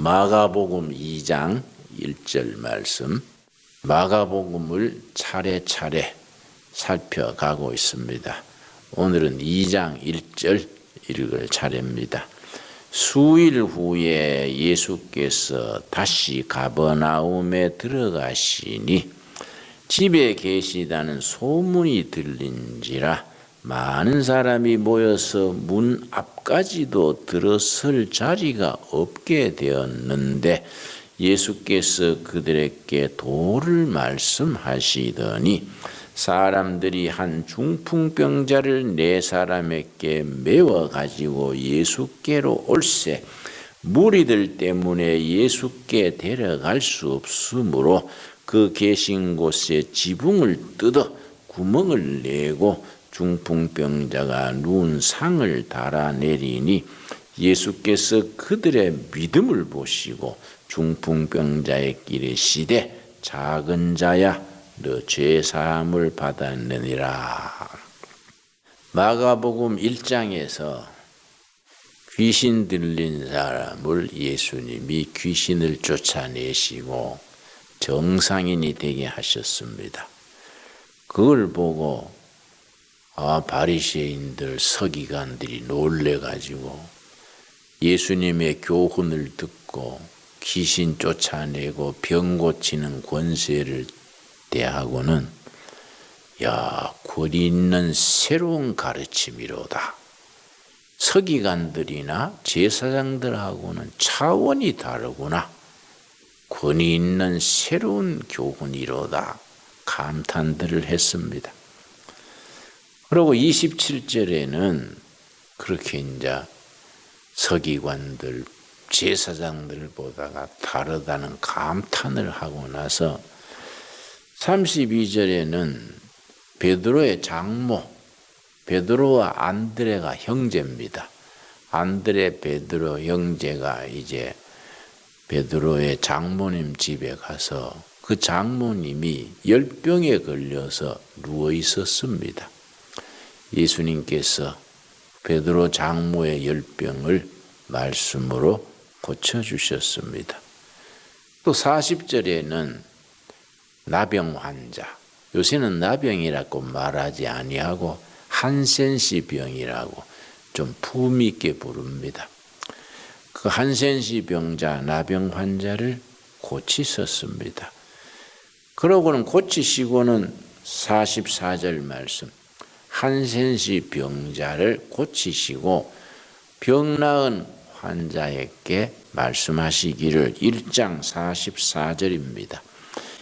마가복음 2장 1절 말씀, 마가복음을 차례차례 살펴가고 있습니다. 오늘은 2장 1절 읽을 차례입니다. 수일 후에 예수께서 다시 가버나움에 들어가시니 집에 계시다는 소문이 들린지라 많은 사람이 모여서 문 앞까지도 들어설 자리가 없게 되었는데 예수께서 그들에게 도를 말씀하시더니 사람들이 한 중풍병자를 네 사람에게 메워 가지고 예수께로 올세 무리들 때문에 예수께 데려갈 수 없으므로 그 계신 곳에 지붕을 뜯어 구멍을 내고 중풍병자가 누운 상을 달아내리니 예수께서 그들의 믿음을 보시고 중풍병자의 길에 이르시되 작은 자야 너 죄 사함을 받았느니라. 마가복음 1장에서 귀신 들린 사람을 예수님이 귀신을 쫓아내시고 정상인이 되게 하셨습니다. 그걸 보고 바리새인들 서기관들이 놀래가지고 예수님의 교훈을 듣고 귀신 쫓아내고 병 고치는 권세를 대하고는 권위 있는 새로운 가르침이로다. 서기관들이나 제사장들하고는 차원이 다르구나. 권위 있는 새로운 교훈이로다. 감탄들을 했습니다. 그리고 27절에는 그렇게 이제 서기관들, 제사장들보다가 다르다는 감탄을 하고 나서 32절에는 베드로의 장모, 베드로와 안드레가 형제입니다. 안드레, 베드로 형제가 이제 베드로의 장모님 집에 가서 그 장모님이 열병에 걸려서 누워 있었습니다. 예수님께서 베드로 장모의 열병을 말씀으로 고쳐주셨습니다. 또 40절에는 나병 환자, 요새는 나병이라고 말하지 아니하고 한센시 병이라고 좀 품위 있게 부릅니다. 그 한센시 병자, 나병 환자를 고치셨습니다. 그러고는 고치시고는 44절 말씀, 한센시 병자를 고치시고 병 나은 환자에게 말씀하시기를 1장 44절입니다.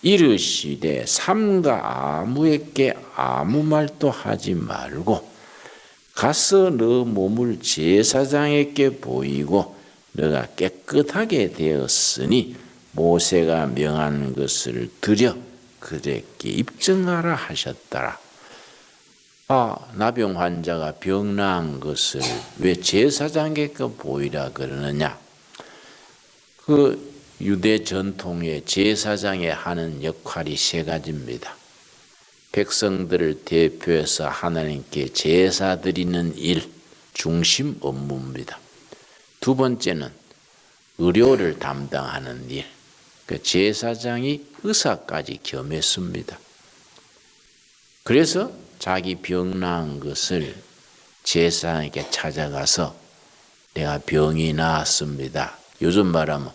이르시되 삼가 아무에게 아무 말도 하지 말고 가서 너 몸을 제사장에게 보이고 너가 깨끗하게 되었으니 모세가 명한 것을 드려 그들에게 입증하라 하셨더라. 나병 환자가 병 나은 것을 왜 제사장에게 보이라 그러느냐? 그 유대 전통의 제사장이 하는 역할이 세 가지입니다. 백성들을 대표해서 하나님께 제사 드리는 일, 중심 업무입니다. 두 번째는 의료를 담당하는 일, 그 제사장이 의사까지 겸했습니다. 그래서 자기 병 나은 것을 제사장에게 찾아가서 내가 병이 나았습니다. 요즘 말하면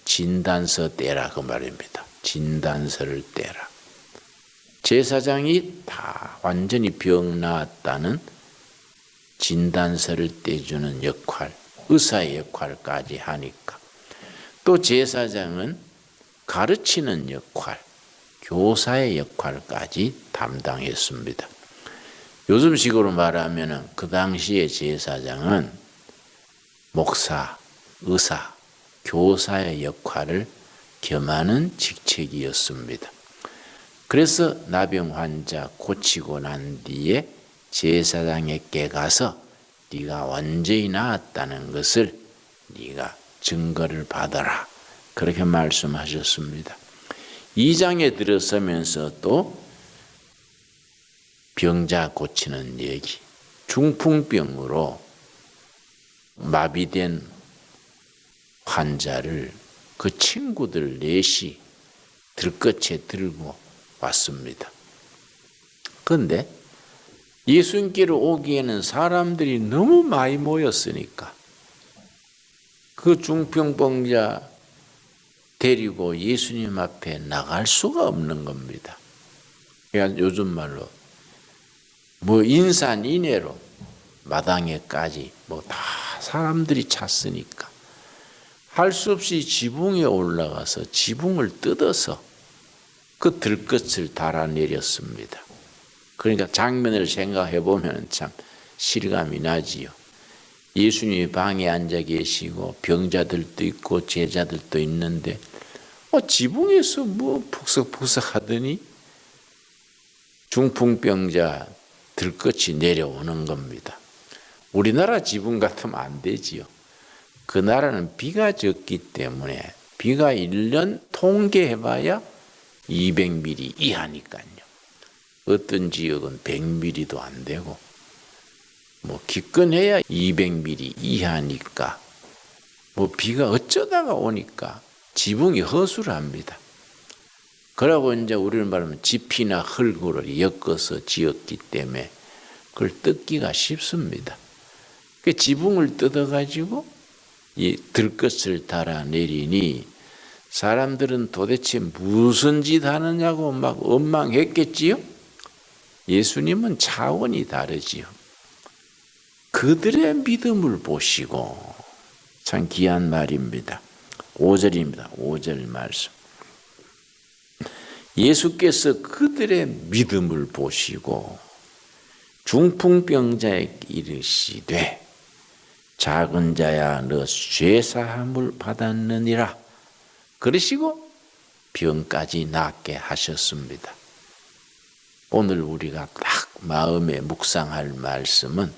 진단서 떼라 그 말입니다. 진단서를 떼라. 제사장이 다 완전히 병 나았다는 진단서를 떼주는 역할, 의사의 역할까지 하니까 또 제사장은 가르치는 역할, 교사의 역할까지 담당했습니다. 요즘식으로 말하면 그 당시의 제사장은 목사, 의사, 교사의 역할을 겸하는 직책이었습니다. 그래서 나병 환자 고치고 난 뒤에 제사장에게 가서 네가 완전히 나았다는 것을 네가 증거를 받아라. 그렇게 말씀하셨습니다. 2장에 들어서면서 또 병자 고치는 얘기, 중풍병으로 마비된 환자를 그 친구들 넷이 들것에 들고 왔습니다. 그런데 예수님께로 오기에는 사람들이 너무 많이 모였으니까 그 중풍병자 데리고 예수님 앞에 나갈 수가 없는 겁니다. 그러니까 요즘 말로 인산인해로 마당에까지 다 사람들이 찼으니까 할 수 없이 지붕에 올라가서 지붕을 뜯어서 그 들것을 달아내렸습니다. 그러니까 장면을 생각해 보면 참 실감이 나지요. 예수님이 방에 앉아 계시고 병자들도 있고 제자들도 있는데 지붕에서 푹석푹석 하더니 중풍병자 들것이 내려오는 겁니다. 우리나라 지붕 같으면 안 되지요. 그 나라는 비가 적기 때문에 비가 1년 통계해봐야 200mm 이하니까요. 어떤 지역은 100mm도 안 되고 기껏해야 200mm 이하니까 비가 어쩌다가 오니까 지붕이 허술합니다. 그러고 이제 우리는 말하면 지피나 흙으로 엮어서 지었기 때문에 그걸 뜯기가 쉽습니다. 그 지붕을 뜯어가지고 이 들것을 달아내리니 사람들은 도대체 무슨 짓 하느냐고 막 원망했겠지요? 예수님은 차원이 다르지요. 그들의 믿음을 보시고, 참 귀한 말입니다. 5절입니다. 5절 말씀. 예수께서 그들의 믿음을 보시고 중풍병자에게 이르시되 작은 자야 너 죄사함을 받았느니라 그러시고 병까지 낫게 하셨습니다. 오늘 우리가 딱 마음에 묵상할 말씀은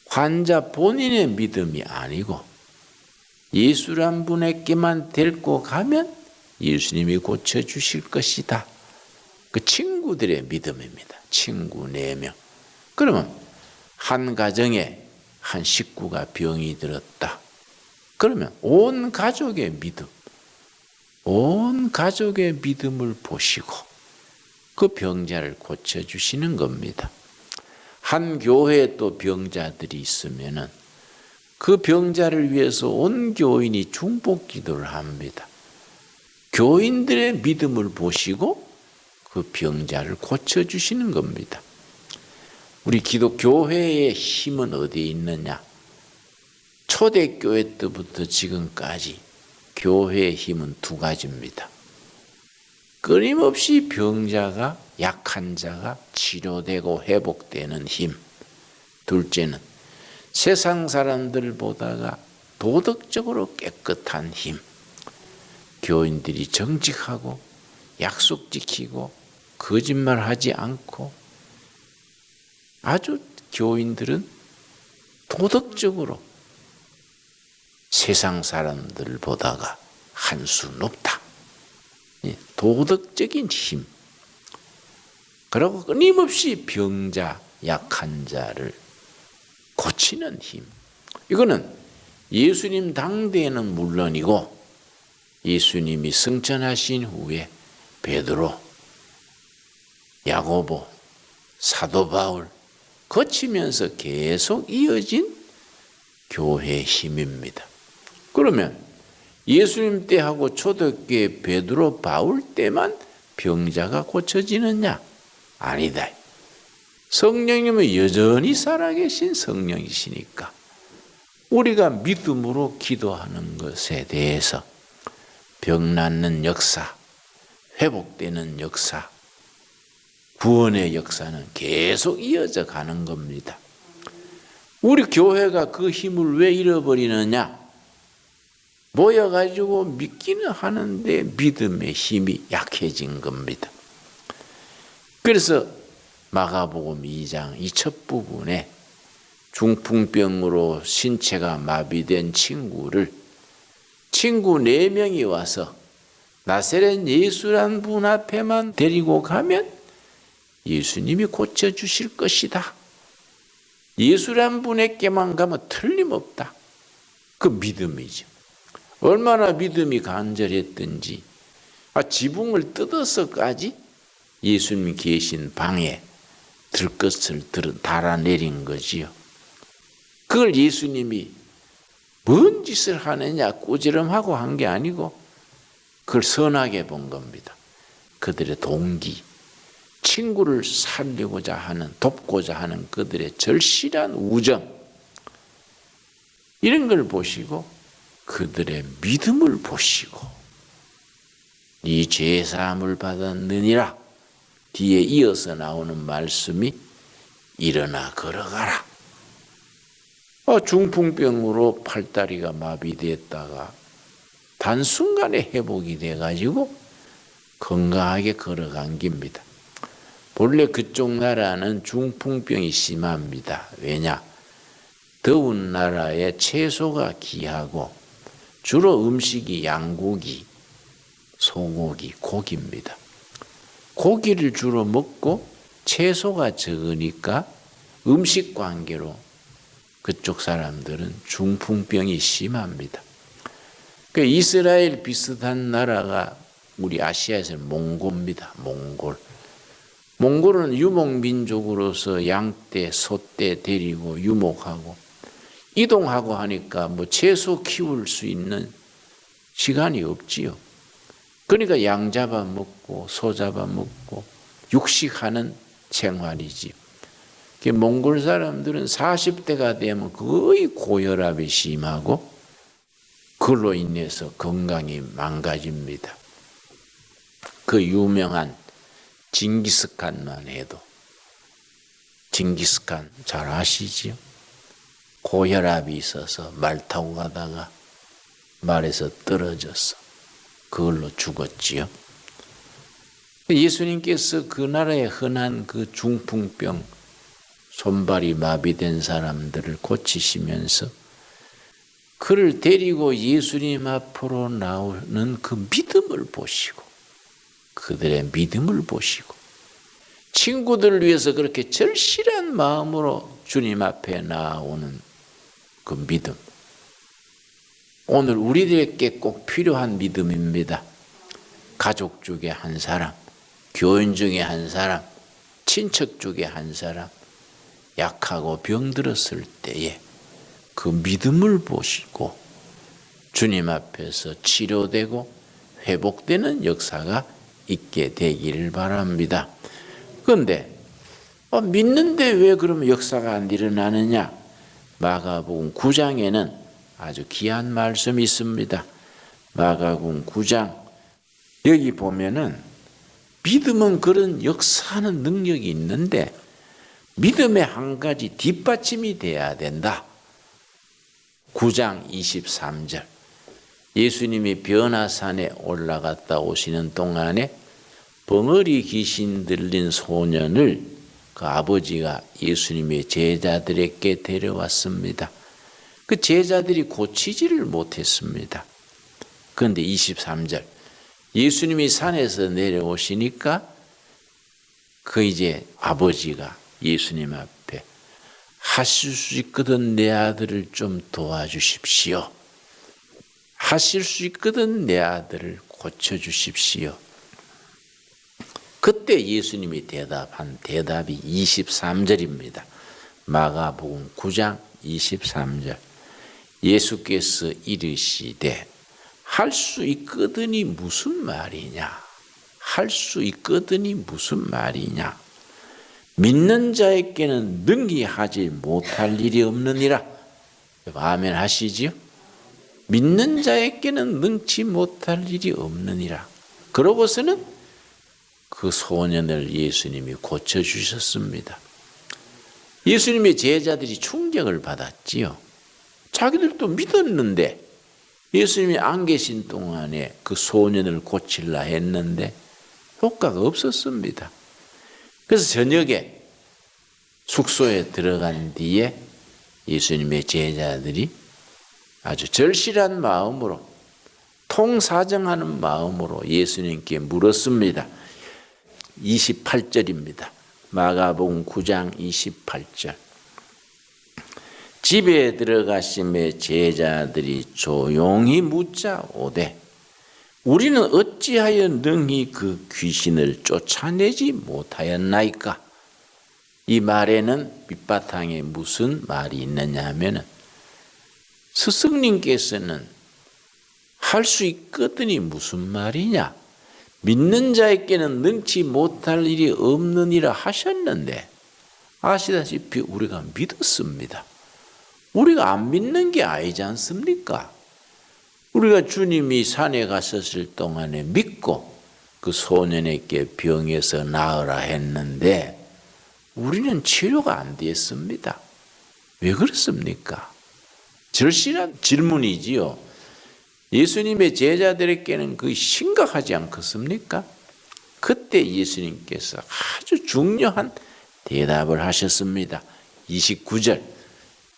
환자 본인의 믿음이 아니고 예수란 분에게만 데리고 가면 예수님이 고쳐주실 것이다. 그 친구들의 믿음입니다. 친구 4명. 그러면 한 가정에 한 식구가 병이 들었다. 그러면 온 가족의 믿음, 온 가족의 믿음을 보시고 그 병자를 고쳐주시는 겁니다. 한 교회에 또 병자들이 있으면은 그 병자를 위해서 온 교인이 중보 기도를 합니다. 교인들의 믿음을 보시고 그 병자를 고쳐주시는 겁니다. 우리 기독교회의 힘은 어디에 있느냐? 초대교회 때부터 지금까지 교회의 힘은 2가지입니다. 끊임없이 병자가, 약한 자가 치료되고 회복되는 힘. 둘째는 세상 사람들보다가 도덕적으로 깨끗한 힘. 교인들이 정직하고 약속 지키고 거짓말하지 않고 아주 교인들은 도덕적으로 세상 사람들보다가 한 수 높다. 도덕적인 힘. 그리고 끊임없이 병자, 약한 자를 고치는 힘. 이거는 예수님 당대에는 물론이고 예수님이 승천하신 후에 베드로, 야고보, 사도 바울 거치면서 계속 이어진 교회의 힘입니다. 그러면 예수님 때하고 초대교회 베드로, 바울 때만 병자가 고쳐지느냐? 아니다. 성령님은 여전히 살아계신 성령이시니까 우리가 믿음으로 기도하는 것에 대해서 병 낫는 역사, 회복되는 역사, 구원의 역사는 계속 이어져 가는 겁니다. 우리 교회가 그 힘을 왜 잃어버리느냐? 모여가지고 믿기는 하는데 믿음의 힘이 약해진 겁니다. 그래서 마가복음 2장 이 첫 부분에 중풍병으로 신체가 마비된 친구 4명이 와서 나사렛 예수란 분 앞에만 데리고 가면 예수님이 고쳐주실 것이다. 예수란 분에게만 가면 틀림없다. 그 믿음이죠. 얼마나 믿음이 간절했든지 지붕을 뜯어서까지 예수님이 계신 방에 들것을 달아내린 거지요. 그걸 예수님이 뭔 짓을 하느냐 꾸지람하고 한 게 아니고 그걸 선하게 본 겁니다. 그들의 동기, 친구를 살리고자 하는, 돕고자 하는 그들의 절실한 우정, 이런 걸 보시고 그들의 믿음을 보시고 네 죄사함을 받았느니라 뒤에 이어서 나오는 말씀이 일어나 걸어가라. 중풍병으로 팔다리가 마비됐다가 단순간에 회복이 돼가지고 건강하게 걸어간 겁니다. 본래 그쪽 나라는 중풍병이 심합니다. 왜냐? 더운 나라에 채소가 귀하고 주로 음식이 양고기, 소고기, 고기입니다. 고기를 주로 먹고 채소가 적으니까 음식 관계로 그쪽 사람들은 중풍병이 심합니다. 이스라엘 비슷한 나라가 우리 아시아에서는 몽골입니다. 몽골은 유목민족으로서 양떼, 소떼 데리고 유목하고 이동하고 하니까 채소 키울 수 있는 시간이 없지요. 그러니까 양 잡아먹고 소 잡아먹고 육식하는 생활이지. 몽골 사람들은 40대가 되면 거의 고혈압이 심하고 그걸로 인해서 건강이 망가집니다. 그 유명한 징기스칸만 해도 징기스칸 잘 아시지요? 고혈압이 있어서 말 타고 가다가 말에서 떨어져서 그걸로 죽었지요. 예수님께서 그 나라에 흔한 그 중풍병, 손발이 마비된 사람들을 고치시면서 그를 데리고 예수님 앞으로 나오는 그 믿음을 보시고 그들의 믿음을 보시고 친구들을 위해서 그렇게 절실한 마음으로 주님 앞에 나오는 그 믿음, 오늘 우리들에게 꼭 필요한 믿음입니다. 가족 중에 한 사람, 교인 중에 한 사람, 친척 중에 한 사람 약하고 병들었을 때에 그 믿음을 보시고 주님 앞에서 치료되고 회복되는 역사가 있게 되기를 바랍니다. 그런데 믿는데 왜 그러면 역사가 안 일어나느냐? 마가복음 9장에는 아주 귀한 말씀이 있습니다. 마가복음 9장 여기 보면은 믿음은 그런 역사하는 능력이 있는데 믿음의 한 가지 뒷받침이 돼야 된다. 9장 23절 예수님이 변화산에 올라갔다 오시는 동안에 벙어리 귀신 들린 소년을 그 아버지가 예수님의 제자들에게 데려왔습니다. 그 제자들이 고치지를 못했습니다. 그런데 23절 예수님이 산에서 내려오시니까 그 이제 아버지가 예수님 앞에 하실 수 있거든 내 아들을 좀 도와주십시오. 하실 수 있거든 내 아들을 고쳐주십시오. 그때 예수님이 대답한 대답이 23절입니다. 마가복음 9장 23절 예수께서 이르시되 할 수 있거든이 무슨 말이냐? 할 수 있거든이 무슨 말이냐? 믿는 자에게는 능히하지 못할 일이 없느니라. 아멘 하시지요? 믿는 자에게는 능치 못할 일이 없느니라. 그러고서는 그 소년을 예수님이 고쳐주셨습니다. 예수님의 제자들이 충격을 받았지요. 자기들도 믿었는데 예수님이 안 계신 동안에 그 소년을 고치려 했는데 효과가 없었습니다. 그래서 저녁에 숙소에 들어간 뒤에 예수님의 제자들이 아주 절실한 마음으로 통사정하는 마음으로 예수님께 물었습니다. 28절입니다. 마가복음 9장 28절 집에 들어가심에 제자들이 조용히 묻자오되 우리는 어찌하여 능히 그 귀신을 쫓아내지 못하였나이까? 이 말에는 밑바탕에 무슨 말이 있느냐 하면은 스승님께서는 할 수 있거든이 무슨 말이냐? 믿는 자에게는 능치 못할 일이 없느니라 하셨는데 아시다시피 우리가 믿었습니다. 우리가 안 믿는 게 아니지 않습니까? 우리가 주님이 산에 갔었을 동안에 믿고 그 소년에게 병에서 나으라 했는데 우리는 치료가 안 됐습니다. 왜 그렇습니까? 절실한 질문이지요. 예수님의 제자들에게는 거의 심각하지 않겠습니까? 그때 예수님께서 아주 중요한 대답을 하셨습니다. 29절.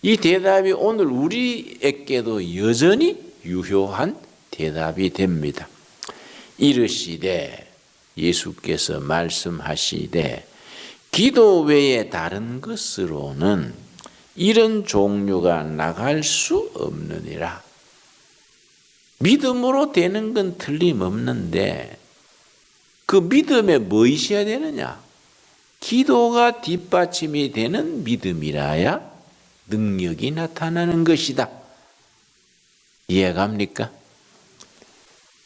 이 대답이 오늘 우리에게도 여전히 유효한 대답이 됩니다. 이르시되 예수께서 말씀하시되 기도 외에 다른 것으로는 이런 종류가 나갈 수 없느니라. 믿음으로 되는 건 틀림없는데 그 믿음에 뭐 있어야 되느냐? 기도가 뒷받침이 되는 믿음이라야 능력이 나타나는 것이다. 이해갑니까?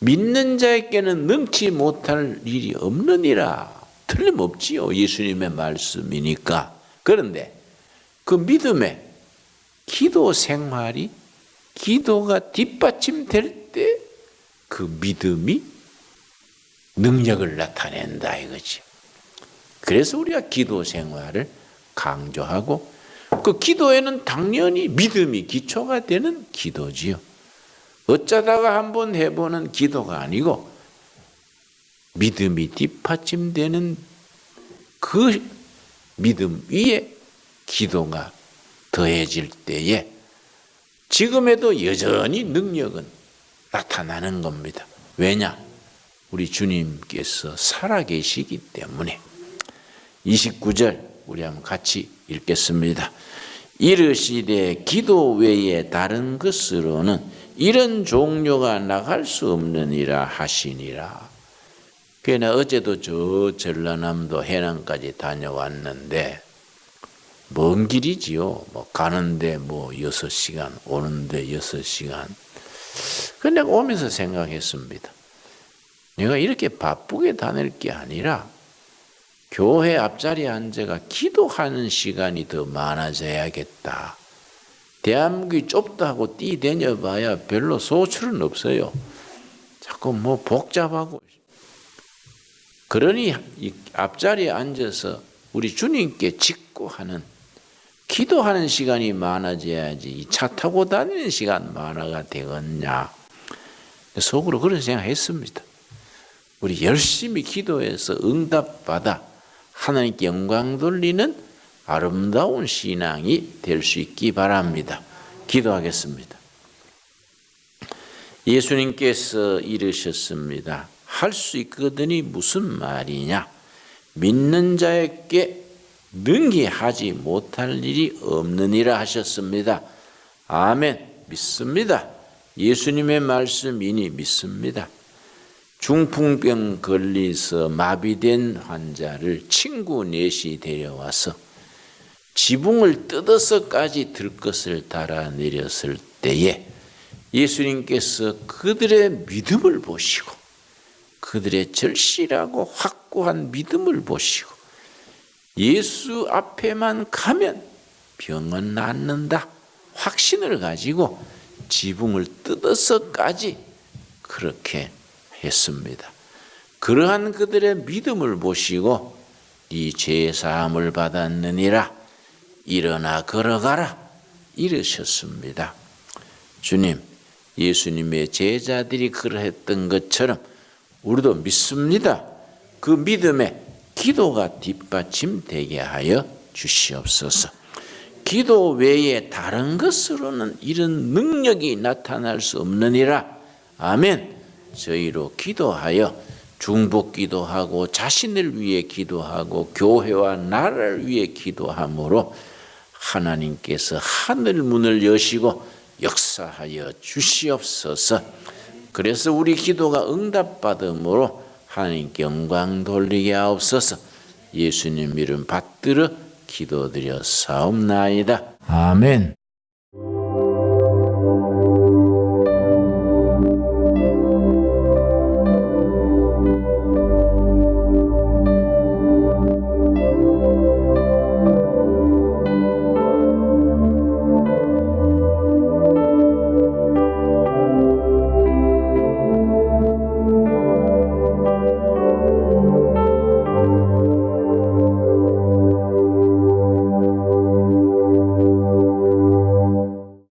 믿는 자에게는 능치 못할 일이 없느니라. 틀림없지요. 예수님의 말씀이니까. 그런데 그 믿음의 기도 생활이 기도가 뒷받침될 때 그 믿음이 능력을 나타낸다 이거지. 그래서 우리가 기도 생활을 강조하고 그 기도에는 당연히 믿음이 기초가 되는 기도지요. 어쩌다가 한번 해보는 기도가 아니고 믿음이 뒷받침되는 그 믿음 위에 기도가 더해질 때에 지금에도 여전히 능력은 나타나는 겁니다. 왜냐? 우리 주님께서 살아계시기 때문에. 29절 우리 한번 같이 읽겠습니다. 이르시되 기도 외에 다른 것으로는 이런 종류가 나갈 수 없느니라 하시니라. 그러나 어제도 저 전라남도 해남까지 다녀왔는데 먼 길이지요. 가는데 6시간, 오는데 6시간. 근데 오면서 생각했습니다. 내가 이렇게 바쁘게 다닐 게 아니라 교회 앞자리에 앉아가 기도하는 시간이 더 많아져야겠다. 대한민국이 좁다고 뛰다녀봐야 별로 소출은 없어요. 자꾸 복잡하고. 그러니 이 앞자리에 앉아서 우리 주님께 직구하는 기도하는 시간이 많아져야지 이 차 타고 다니는 시간 많아가 되겠냐. 속으로 그런 생각했습니다. 우리 열심히 기도해서 응답받아 하나님께 영광 돌리는 아름다운 신앙이 될 수 있기 바랍니다. 기도하겠습니다. 예수님께서 이르셨습니다. 할 수 있거든이 무슨 말이냐? 믿는 자에게 능히 하지 못할 일이 없느니라 하셨습니다. 아멘. 믿습니다. 예수님의 말씀이니 믿습니다. 중풍병 걸려서 마비된 환자를 친구 넷이 데려와서 지붕을 뜯어서까지 들것을 달아내렸을 때에 예수님께서 그들의 믿음을 보시고 그들의 절실하고 확고한 믿음을 보시고 예수 앞에만 가면 병은 낫는다 확신을 가지고 지붕을 뜯어서까지 그렇게 했습니다. 그러한 그들의 믿음을 보시고 네 죄 사함을 받았느니라 일어나 걸어가라 이러셨습니다. 주님, 예수님의 제자들이 그러했던 것처럼 우리도 믿습니다. 그 믿음에 기도가 뒷받침되게 하여 주시옵소서. 기도 외에 다른 것으로는 이런 능력이 나타날 수 없느니라. 아멘. 저희로 기도하여 중복 기도하고 자신을 위해 기도하고 교회와 나라를 위해 기도함으로 하나님께서 하늘 문을 여시고 역사하여 주시옵소서. 그래서 우리 기도가 응답받음으로 하나님께 영광 돌리게 하옵소서. 예수님 이름 받들어 기도드려 사옵나이다. 아멘.